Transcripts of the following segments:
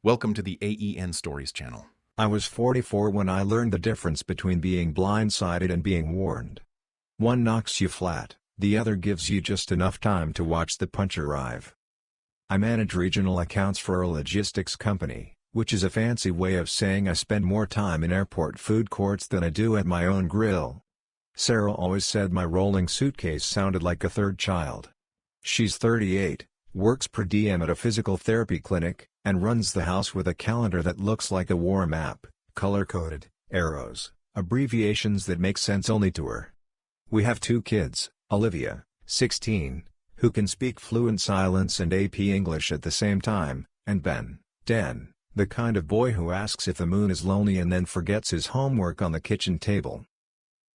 Welcome to the AEN Stories channel. I was 44 when I learned the difference between being blindsided and being warned. One knocks you flat, the other gives you just enough time to watch the punch arrive. I manage regional accounts for a logistics company, which is a fancy way of saying I spend more time in airport food courts than I do at my own grill. Sarah always said my rolling suitcase sounded like a third child. She's 38, works per diem at a physical therapy clinic, and runs the house with a calendar that looks like a war map, color-coded, arrows, abbreviations that make sense only to her. We have 2 kids, Olivia, 16, who can speak fluent silence and AP English at the same time, and Ben, 10, the kind of boy who asks if the moon is lonely and then forgets his homework on the kitchen table.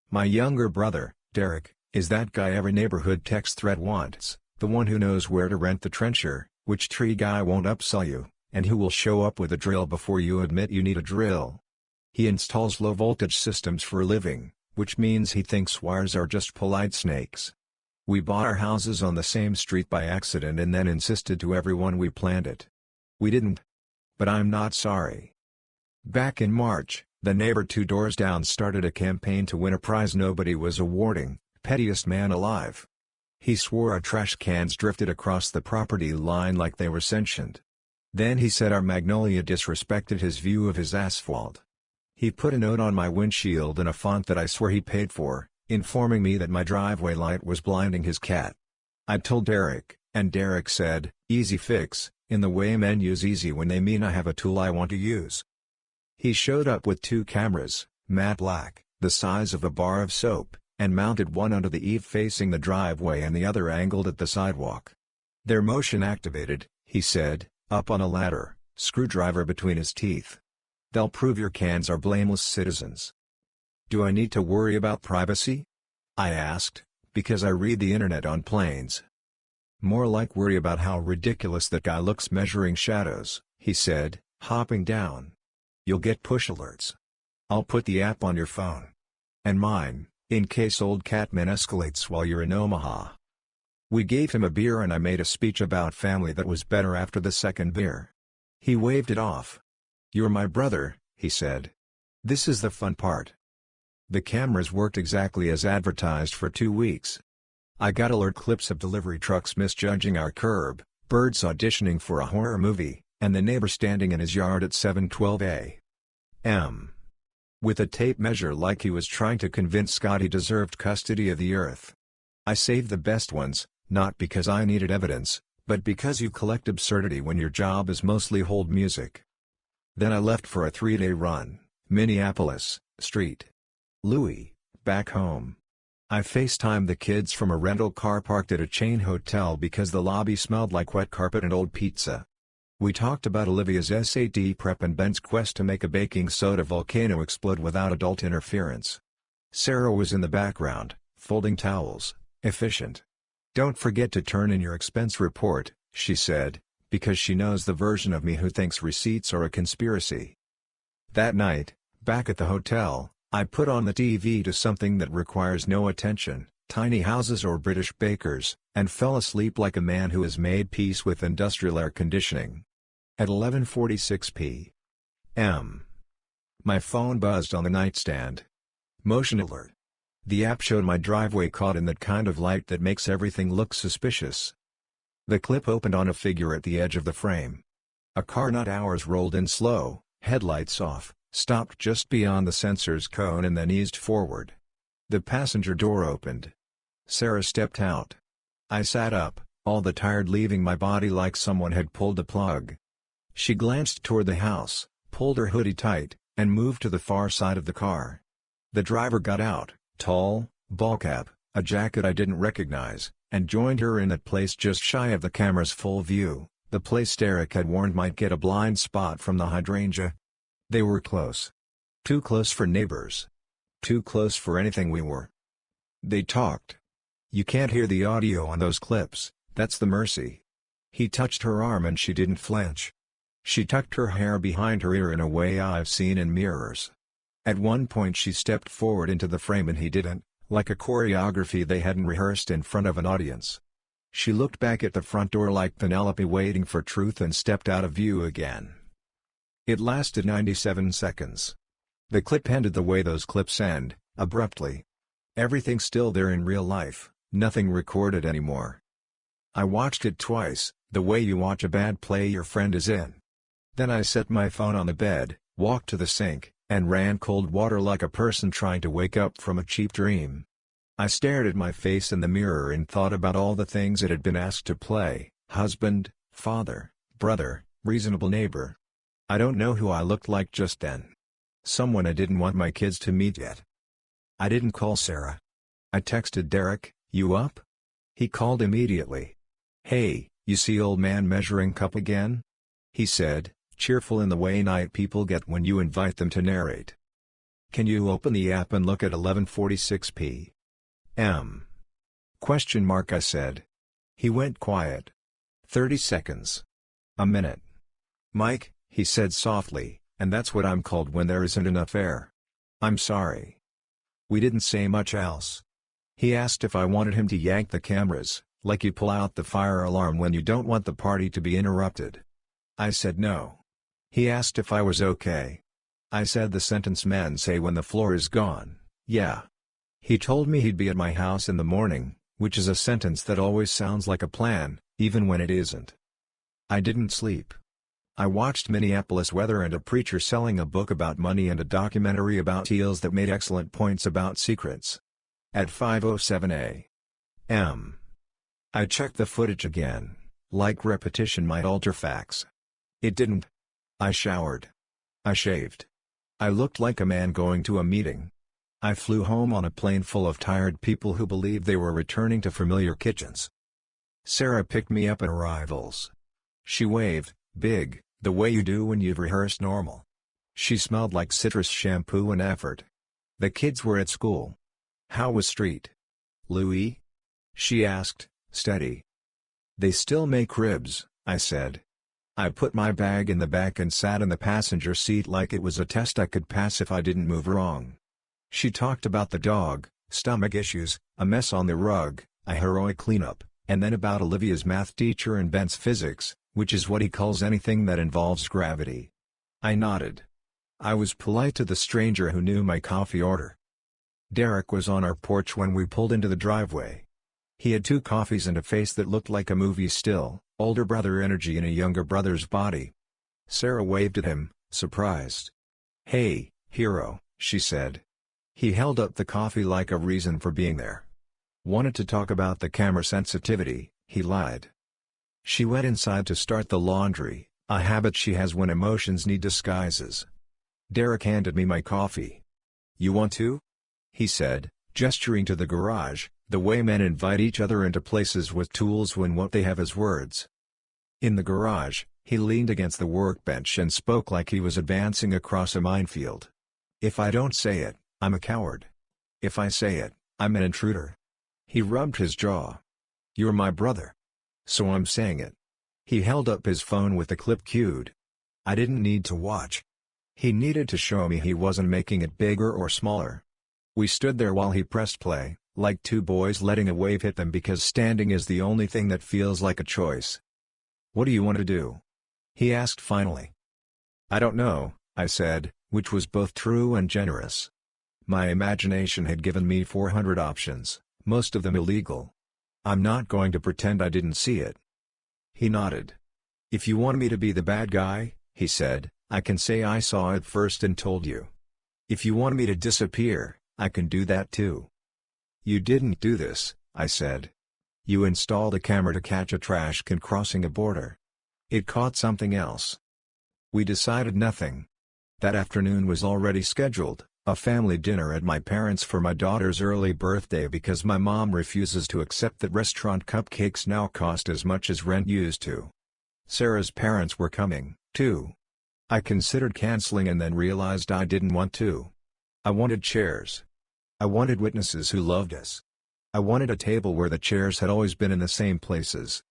My younger brother, Derek, is that guy every neighborhood text thread wants, the one who knows where to rent the trencher, which tree guy won't upsell you, and who will show up with a drill before you admit you need a drill. He installs low-voltage systems for a living, which means he thinks wires are just polite snakes. We bought our houses on the same street by accident and then insisted to everyone we planned it. We didn't. But I'm not sorry. Back in March, the neighbor 2 doors down started a campaign to win a prize nobody was awarding, pettiest man alive. He swore our trash cans drifted across the property line like they were sentient. Then he said our magnolia disrespected his view of his asphalt. He put a note on my windshield in a font that I swear he paid for, informing me that my driveway light was blinding his cat. I told Derek, and Derek said, "Easy fix," in the way men use easy when they mean I have a tool I want to use. He showed up with 2 cameras, matte black, the size of a bar of soap, and mounted one under the eave facing the driveway and the other angled at the sidewalk. "They're motion activated," he said, up on a ladder, screwdriver between his teeth. "They'll prove your cans are blameless citizens." Do I need to worry about privacy? I asked, because I read the internet on planes. More like worry about how ridiculous that guy looks measuring shadows, he said, hopping down. "You'll get push alerts. I'll put the app on your phone. And mine, in case old Catman escalates while you're in Omaha." We gave him a beer and I made a speech about family that was better after the second beer. He waved it off. "You're my brother," he said. "This is the fun part." The cameras worked exactly as advertised for 2 weeks. I got alert clips of delivery trucks misjudging our curb, birds auditioning for a horror movie, and the neighbor standing in his yard at 7:12 a.m. with a tape measure like he was trying to convince Scott he deserved custody of the earth. I saved the best ones, not because I needed evidence, but because you collect absurdity when your job is mostly hold music. Then I left for a 3-day run, Minneapolis, St. Louis, back home. I FaceTimed the kids from a rental car parked at a chain hotel because the lobby smelled like wet carpet and old pizza. We talked about Olivia's SAT prep and Ben's quest to make a baking soda volcano explode without adult interference. Sarah was in the background, folding towels, efficient. "Don't forget to turn in your expense report," she said, because she knows the version of me who thinks receipts are a conspiracy. That night, back at the hotel, I put on the TV to something that requires no attention, Tiny Houses or British Bakers, and fell asleep like a man who has made peace with industrial air conditioning. At 11:46 p.m. my phone buzzed on the nightstand. Motion alert. The app showed my driveway caught in that kind of light that makes everything look suspicious. The clip opened on a figure at the edge of the frame. A car not ours rolled in slow, headlights off, stopped just beyond the sensor's cone and then eased forward. The passenger door opened. Sarah stepped out. I sat up, all the tired leaving my body like someone had pulled a plug. She glanced toward the house, pulled her hoodie tight, and moved to the far side of the car. The driver got out, tall, ball cap, a jacket I didn't recognize, and joined her in that place just shy of the camera's full view, the place Derek had warned might get a blind spot from the hydrangea. They were close. Too close for neighbors. Too close for anything we were. They talked. You can't hear the audio on those clips, that's the mercy. He touched her arm and she didn't flinch. She tucked her hair behind her ear in a way I've seen in mirrors. At one point she stepped forward into the frame and he didn't, like a choreography they hadn't rehearsed in front of an audience. She looked back at the front door like Penelope waiting for truth and stepped out of view again. It lasted 97 seconds. The clip ended the way those clips end, abruptly. Everything still there in real life, nothing recorded anymore. I watched it twice, the way you watch a bad play your friend is in. Then I set my phone on the bed, walked to the sink, and ran cold water like a person trying to wake up from a cheap dream. I stared at my face in the mirror and thought about all the things it had been asked to play: husband, father, brother, reasonable neighbor. I don't know who I looked like just then. Someone I didn't want my kids to meet yet. I didn't call Sarah. I texted Derek, "You up?" He called immediately. "Hey, you see old man measuring cup again?" He said, cheerful in the way night people get when you invite them to narrate. "Can you open the app and look at 11:46 p.m.?" I said. He went quiet. 30 seconds. A minute. "Mike," he said softly, "and that's what I'm called when there isn't enough air. I'm sorry." We didn't say much else. He asked if I wanted him to yank the cameras, like you pull out the fire alarm when you don't want the party to be interrupted. I said no. He asked if I was okay. I said the sentence men say when the floor is gone, yeah. He told me he'd be at my house in the morning, which is a sentence that always sounds like a plan, even when it isn't. I didn't sleep. I watched Minneapolis weather and a preacher selling a book about money and a documentary about eels that made excellent points about secrets. At 5:07 a.m. I checked the footage again, like repetition might alter facts. It didn't. I showered. I shaved. I looked like a man going to a meeting. I flew home on a plane full of tired people who believed they were returning to familiar kitchens. Sarah picked me up at arrivals. She waved, big, the way you do when you've rehearsed normal. She smelled like citrus shampoo and effort. The kids were at school. "How was Street, Louie?" she asked, steady. "They still make ribs," I said. I put my bag in the back and sat in the passenger seat like it was a test I could pass if I didn't move wrong. She talked about the dog, stomach issues, a mess on the rug, a heroic cleanup, and then about Olivia's math teacher and Ben's physics, which is what he calls anything that involves gravity. I nodded. I was polite to the stranger who knew my coffee order. Derek was on our porch when we pulled into the driveway. He had 2 coffees and a face that looked like a movie still, older brother energy in a younger brother's body. Sarah waved at him, surprised. "Hey, hero," she said. He held up the coffee like a reason for being there. "Wanted to talk about the camera sensitivity," he lied. She went inside to start the laundry, a habit she has when emotions need disguises. Derek handed me my coffee. "You want to?" he said, gesturing to the garage, the way men invite each other into places with tools when what they have is words. In the garage, he leaned against the workbench and spoke like he was advancing across a minefield. "If I don't say it, I'm a coward. If I say it, I'm an intruder." He rubbed his jaw. "You're my brother. So I'm saying it." He held up his phone with the clip cued. I didn't need to watch. He needed to show me he wasn't making it bigger or smaller. We stood there while he pressed play, like 2 boys letting a wave hit them because standing is the only thing that feels like a choice. "What do you want to do?" he asked finally. "I don't know," I said, which was both true and generous. My imagination had given me 400 options, most of them illegal. I'm not going to pretend I didn't see it. He nodded. "If you want me to be the bad guy," he said, "I can say I saw it first and told you. If you want me to disappear, I can do that too." "You didn't do this," I said. "You installed a camera to catch a trash can crossing a border. It caught something else." We decided nothing. That afternoon was already scheduled, a family dinner at my parents' for my daughter's early birthday because my mom refuses to accept that restaurant cupcakes now cost as much as rent used to. Sarah's parents were coming, too. I considered canceling and then realized I didn't want to. I wanted chairs. I wanted witnesses who loved us. I wanted a table where the chairs had always been in the same places.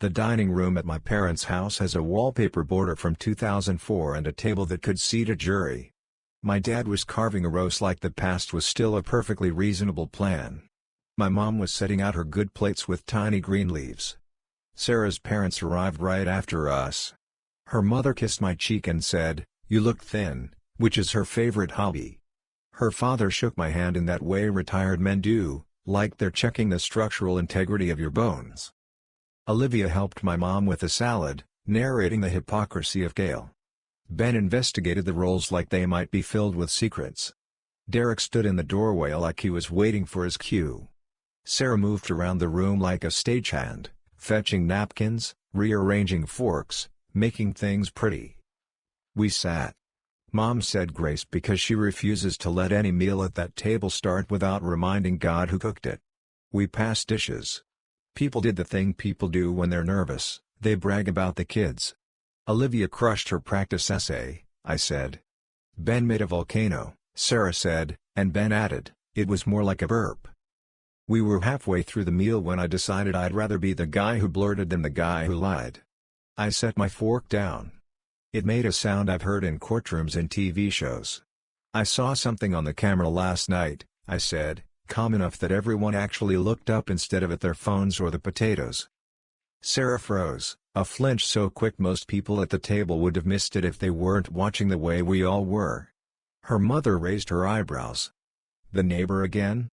The dining room at my parents' house has a wallpaper border from 2004 and a table that could seat a jury. My dad was carving a roast like the past was still a perfectly reasonable plan. My mom was setting out her good plates with tiny green leaves. Sarah's parents arrived right after us. Her mother kissed my cheek and said, "You look thin," which is her favorite hobby. Her father shook my hand in that way retired men do, like they're checking the structural integrity of your bones. Olivia helped my mom with the salad, narrating the hypocrisy of kale. Ben investigated the rolls like they might be filled with secrets. Derek stood in the doorway like he was waiting for his cue. Sarah moved around the room like a stagehand, fetching napkins, rearranging forks, making things pretty. We sat. Mom said grace because she refuses to let any meal at that table start without reminding God who cooked it. We passed dishes. People did the thing people do when they're nervous, they brag about the kids. Olivia crushed her practice essay, I said. Ben made a volcano, Sarah said, and Ben added, it was more like a burp. We were halfway through the meal when I decided I'd rather be the guy who blurted than the guy who lied. I set my fork down. It made a sound I've heard in courtrooms and TV shows. I saw something on the camera last night, I said, calm enough that everyone actually looked up instead of at their phones or the potatoes. Sarah froze, a flinch so quick most people at the table would have missed it if they weren't watching the way we all were. Her mother raised her eyebrows. The neighbor again?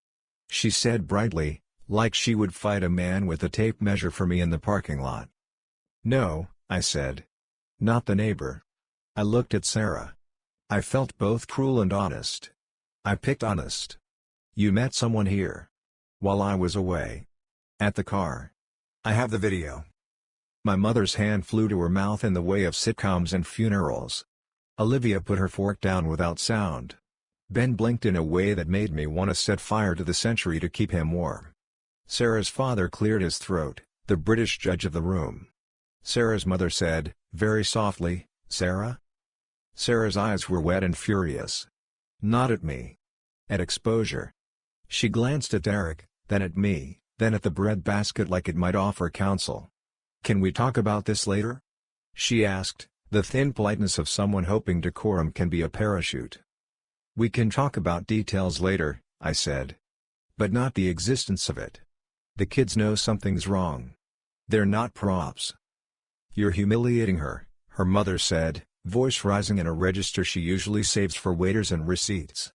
She said brightly, like she would fight a man with a tape measure for me in the parking lot. No, I said. Not the neighbor. I looked at Sarah. I felt both cruel and honest. I picked honest. You met someone here. While I was away. At the car. I have the video. My mother's hand flew to her mouth in the way of sitcoms and funerals. Olivia put her fork down without sound. Ben blinked in a way that made me want to set fire to the century to keep him warm. Sarah's father cleared his throat, the British judge of the room. Sarah's mother said, very softly, Sarah? Sarah's eyes were wet and furious. Not at me. At exposure. She glanced at Derek, then at me, then at the breadbasket like it might offer counsel. Can we talk about this later? She asked, the thin politeness of someone hoping decorum can be a parachute. We can talk about details later, I said. But not the existence of it. The kids know something's wrong. They're not props. You're humiliating her, her mother said, voice rising in a register she usually saves for waiters and receipts.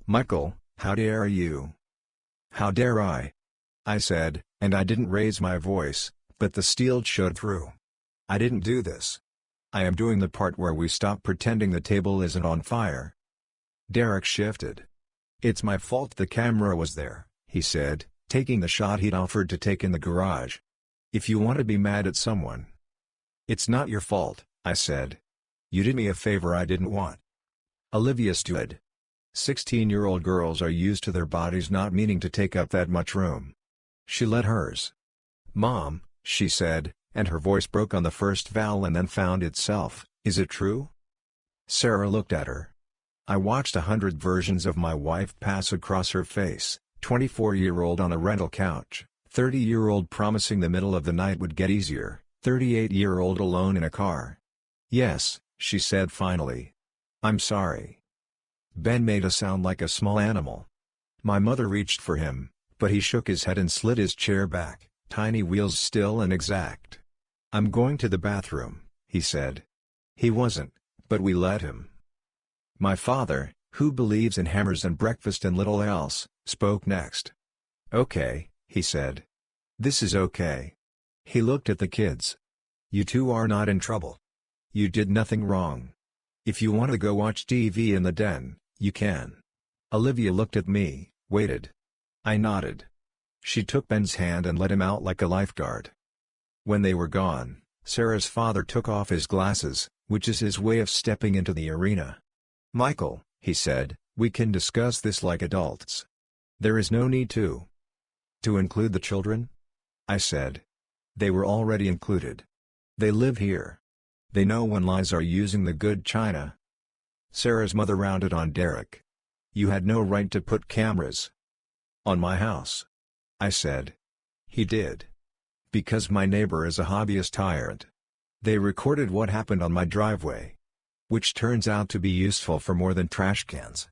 Michael, how dare you? How dare I said, and I didn't raise my voice, but the steel showed through. I didn't do this. I am doing the part where we stop pretending the table isn't on fire. Derek shifted. It's my fault the camera was there, he said, taking the shot he'd offered to take in the garage. If you want to be mad at someone. It's not your fault, I said. You did me a favor I didn't want. Olivia stood. 16-year-old girls are used to their bodies not meaning to take up that much room. She let hers. Mom, she said, and her voice broke on the first vowel and then found itself, is it true? Sarah looked at her. I watched 100 versions of my wife pass across her face, 24-year-old on a rental couch, 30-year-old promising the middle of the night would get easier, 38-year-old alone in a car. Yes, she said finally. I'm sorry. Ben made a sound like a small animal. My mother reached for him, but he shook his head and slid his chair back, tiny wheels still and exact. I'm going to the bathroom, he said. He wasn't, but we let him. My father, who believes in hammers and breakfast and little else, spoke next. Okay, he said. This is okay. He looked at the kids. You two are not in trouble. You did nothing wrong. If you want to go watch TV in the den, you can. Olivia looked at me, waited. I nodded. She took Ben's hand and let him out like a lifeguard. When they were gone, Sarah's father took off his glasses, which is his way of stepping into the arena. Michael, he said, we can discuss this like adults. There is no need to. To include the children? I said. They were already included. They live here. They know when lies are using the good china. Sarah's mother rounded on Derek. You had no right to put cameras on my house. I said. He did. Because my neighbor is a hobbyist tyrant. They recorded what happened on my driveway. Which turns out to be useful for more than trash cans.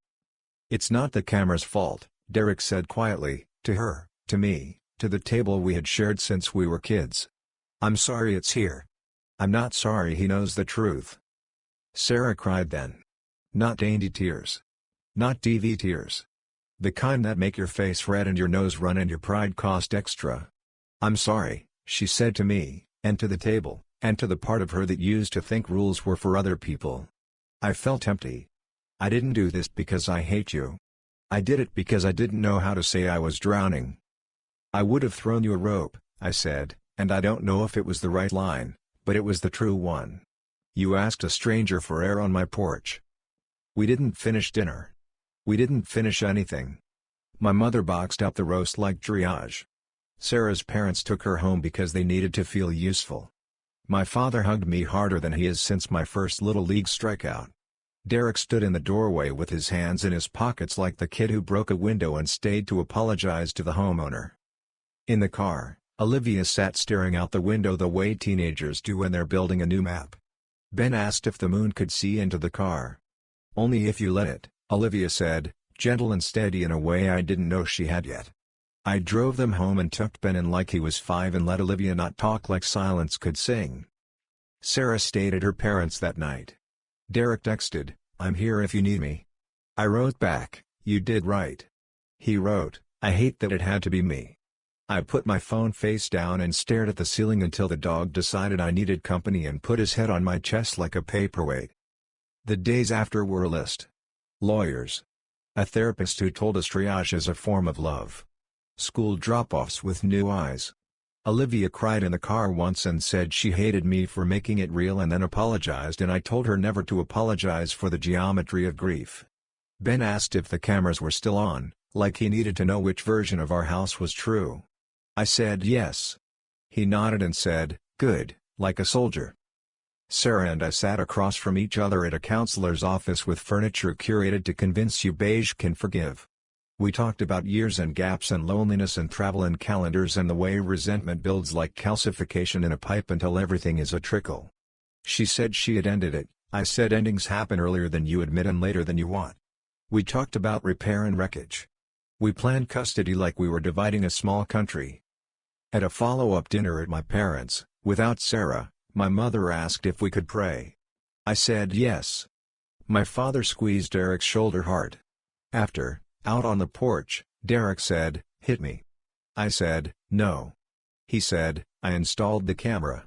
It's not the camera's fault, Derek said quietly, to her, to me, to the table we had shared since we were kids. I'm sorry it's here. I'm not sorry, he knows the truth. Sarah cried then. Not dainty tears. Not TV tears. The kind that make your face red and your nose run and your pride cost extra. I'm sorry, she said to me, and to the table, and to the part of her that used to think rules were for other people. I felt empty. I didn't do this because I hate you. I did it because I didn't know how to say I was drowning. I would have thrown you a rope, I said, and I don't know if it was the right line, but it was the true one. You asked a stranger for air on my porch. We didn't finish dinner. We didn't finish anything. My mother boxed up the roast like triage. Sarah's parents took her home because they needed to feel useful. My father hugged me harder than he has since my first Little League strikeout. Derek stood in the doorway with his hands in his pockets like the kid who broke a window and stayed to apologize to the homeowner. In the car, Olivia sat staring out the window the way teenagers do when they're building a new map. Ben asked if the moon could see into the car. Only if you let it, Olivia said, gentle and steady in a way I didn't know she had yet. I drove them home and tucked Ben in like he was 5 and let Olivia not talk like silence could sing. Sarah stayed at her parents' that night. Derek texted, I'm here if you need me. I wrote back, you did right. He wrote, I hate that it had to be me. I put my phone face down and stared at the ceiling until the dog decided I needed company and put his head on my chest like a paperweight. The days after were a list. Lawyers. A therapist who told us triage is a form of love. School drop-offs with new eyes. Olivia cried in the car once and said she hated me for making it real and then apologized, and I told her never to apologize for the geometry of grief. Ben asked if the cameras were still on, like he needed to know which version of our house was true. I said yes. He nodded and said, good, like a soldier. Sarah and I sat across from each other at a counselor's office with furniture curated to convince you beige can forgive. We talked about years and gaps and loneliness and travel and calendars and the way resentment builds like calcification in a pipe until everything is a trickle. She said she had ended it, I said endings happen earlier than you admit and later than you want. We talked about repair and wreckage. We planned custody like we were dividing a small country. At a follow-up dinner at my parents', without Sarah, my mother asked if we could pray. I said yes. My father squeezed Derek's shoulder hard. After, out on the porch, Derek said, hit me. I said, no. He said, I installed the camera.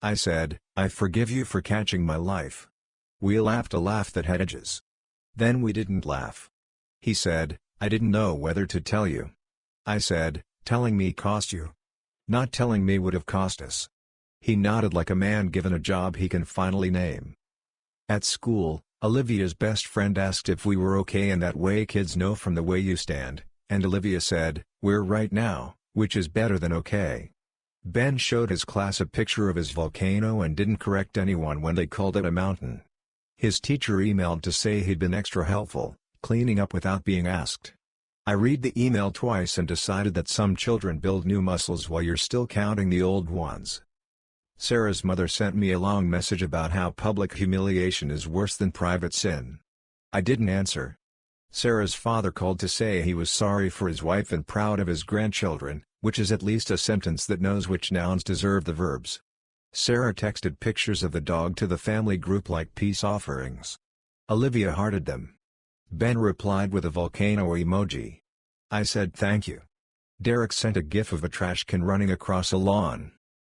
I said, I forgive you for catching my life. We laughed a laugh that had edges. Then we didn't laugh. He said, I didn't know whether to tell you. I said, telling me cost you. Not telling me would have cost us. He nodded like a man given a job he can finally name. At school, Olivia's best friend asked if we were okay, and that way kids know from the way you stand, and Olivia said, we're right now, which is better than okay. Ben showed his class a picture of his volcano and didn't correct anyone when they called it a mountain. His teacher emailed to say he'd been extra helpful, cleaning up without being asked. I read the email twice and decided that some children build new muscles while you're still counting the old ones. Sarah's mother sent me a long message about how public humiliation is worse than private sin. I didn't answer. Sarah's father called to say he was sorry for his wife and proud of his grandchildren, which is at least a sentence that knows which nouns deserve the verbs. Sarah texted pictures of the dog to the family group like peace offerings. Olivia hearted them. Ben replied with a volcano emoji. I said thank you. Derek sent a gif of a trash can running across a lawn.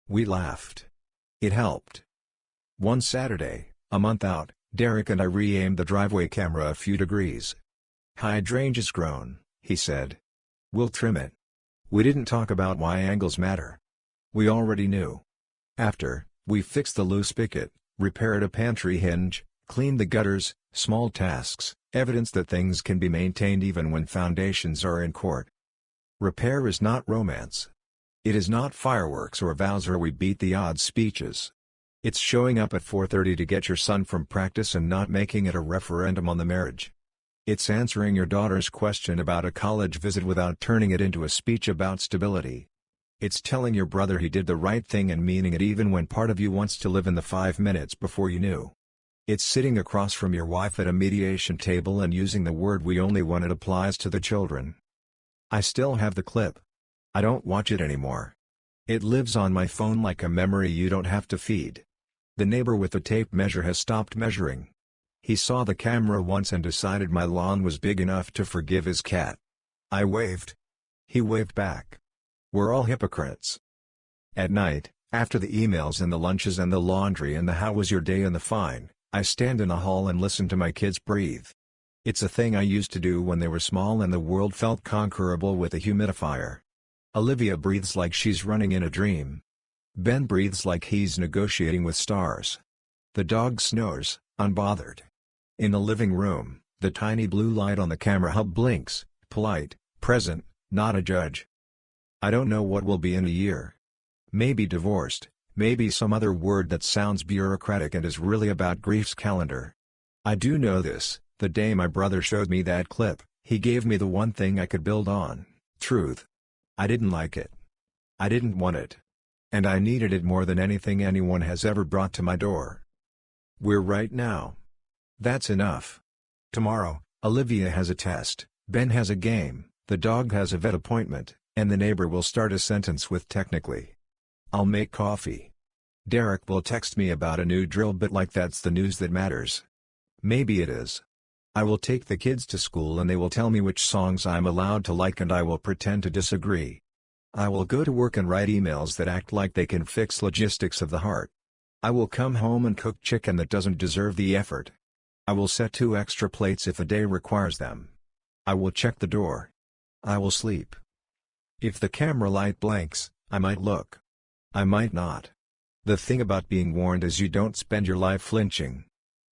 We laughed. It helped. One Saturday, a month out, Derek and I re-aimed the driveway camera a few degrees. Hydrangea's grown, he said. We'll trim it. We didn't talk about why angles matter. We already knew. After, we fixed the loose spigot, repaired a pantry hinge, cleaned the gutters, small tasks, evidence that things can be maintained even when foundations are in court. Repair is not romance. It is not fireworks or vows or we beat the odds speeches. It's showing up at 4:30 to get your son from practice and not making it a referendum on the marriage. It's answering your daughter's question about a college visit without turning it into a speech about stability. It's telling your brother he did the right thing and meaning it even when part of you wants to live in the 5 minutes before you knew. It's sitting across from your wife at a mediation table and using the word we only when it applies to the children. I still have the clip. I don't watch it anymore. It lives on my phone like a memory you don't have to feed. The neighbor with the tape measure has stopped measuring. He saw the camera once and decided my lawn was big enough to forgive his cat. I waved. He waved back. We're all hypocrites. At night, after the emails and the lunches and the laundry and the how was your day and the fine, I stand in the hall and listen to my kids breathe. It's a thing I used to do when they were small and the world felt conquerable with a humidifier. Olivia breathes like she's running in a dream. Ben breathes like he's negotiating with stars. The dog snores, unbothered. In the living room, the tiny blue light on the camera hub blinks, polite, present, not a judge. I don't know what we'll be in a year. Maybe divorced, maybe some other word that sounds bureaucratic and is really about grief's calendar. I do know this, the day my brother showed me that clip, he gave me the one thing I could build on: truth. I didn't like it. I didn't want it. And I needed it more than anything anyone has ever brought to my door. We're right now. That's enough. Tomorrow, Olivia has a test, Ben has a game, the dog has a vet appointment, and the neighbor will start a sentence with technically. I'll make coffee. Derek will text me about a new drill bit like that's the news that matters. Maybe it is. I will take the kids to school and they will tell me which songs I'm allowed to like and I will pretend to disagree. I will go to work and write emails that act like they can fix logistics of the heart. I will come home and cook chicken that doesn't deserve the effort. I will set 2 extra plates if a day requires them. I will check the door. I will sleep. If the camera light blinks, I might look. I might not. The thing about being warned is you don't spend your life flinching.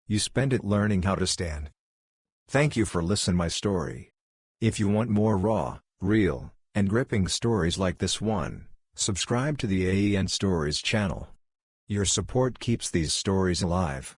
You spend it learning how to stand. Thank you for listening my story. If you want more raw, real, and gripping stories like this one, subscribe to the AEN Stories channel. Your support keeps these stories alive.